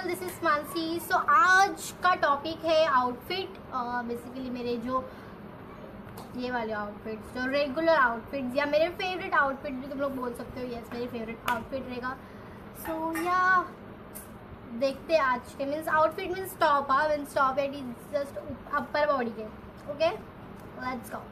This is Mansi. सो आज का topic है आउटफिट। बेसिकली मेरे जो ये वाले आउटफिट्स, जो रेगुलर आउटफिट्स या मेरे फेवरेट आउटफिट भी तुम लोग बोल सकते हो। यस, मेरे फेवरेट आउटफिट रहेगा। सो या देखते हैं आज के means outfit means top. Means top it is just upper body के। Okay, let's go.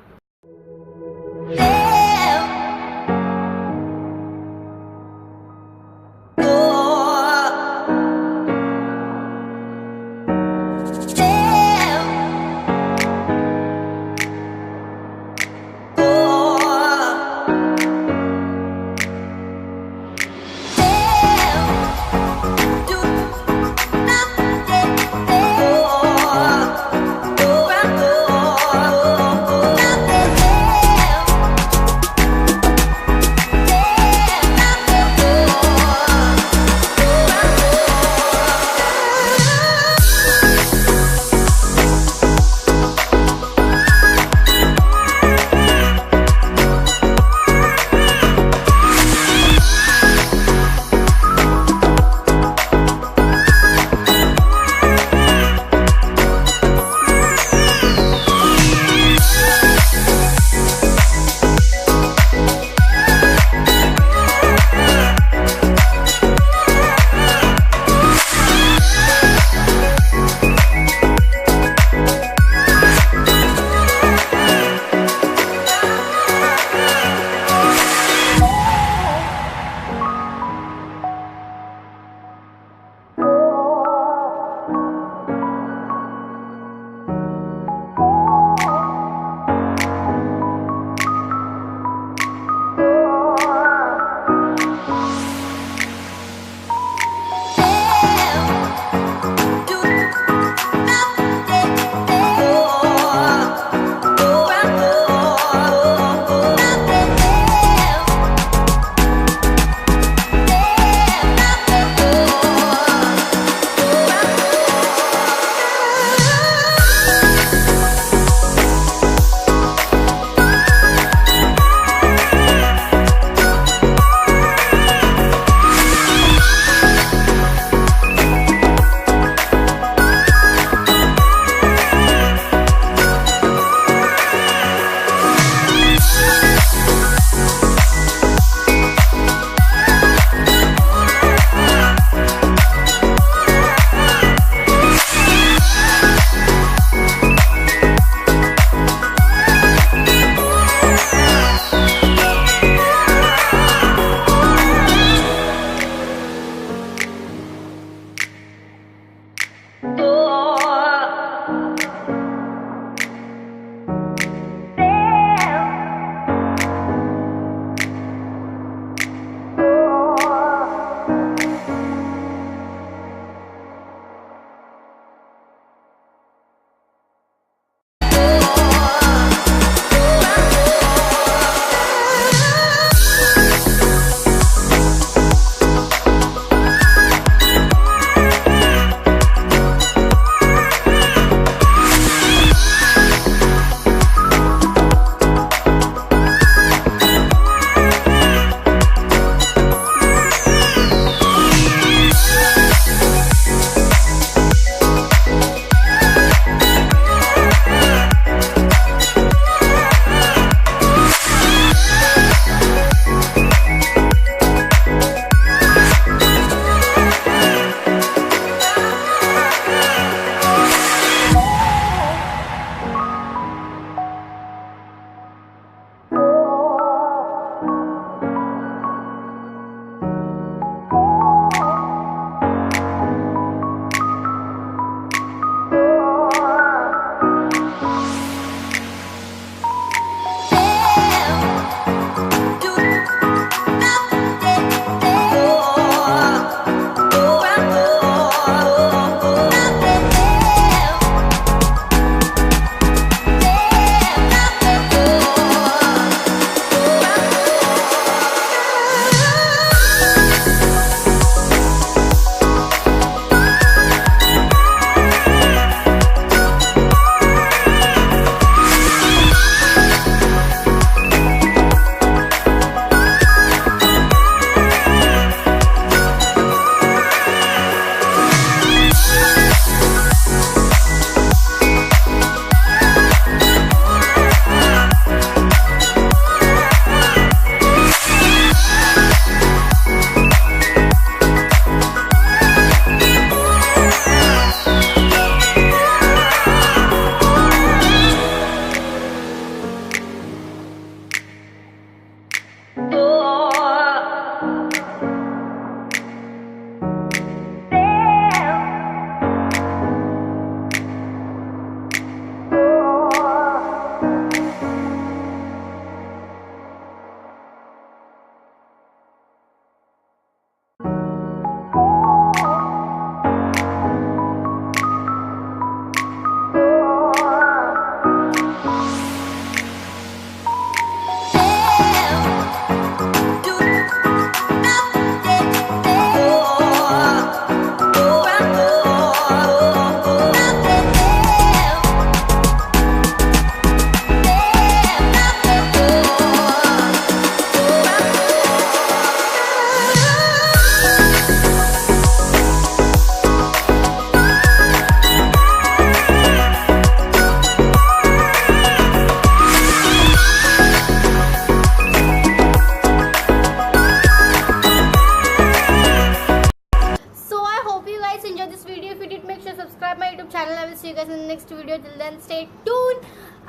this video. If you did, make sure to subscribe my YouTube channel. I will see you guys in the next video. Till then, stay tuned.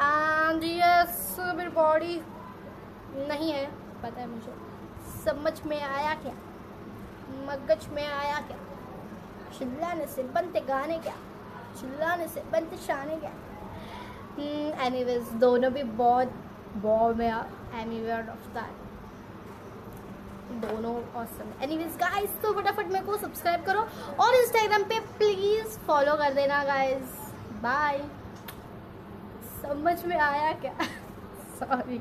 And yes, मेरी body नहीं है, पता है मुझे, समझ में आया क्या, मगज में आया क्या, चिल्लाने से बनते गाने क्या, चिल्लाने से बनते शाने क्या। एनीवेज दोनों भी बहुत में एनीवेयर ऑफ दैट, दोनों ऑसम। एनीवेज गाइस, तो फटाफट मेरे को सब्सक्राइब करो और इंस्टाग्राम पे प्लीज़ फॉलो कर देना गाइस। बाय। समझ में आया क्या? सॉरी।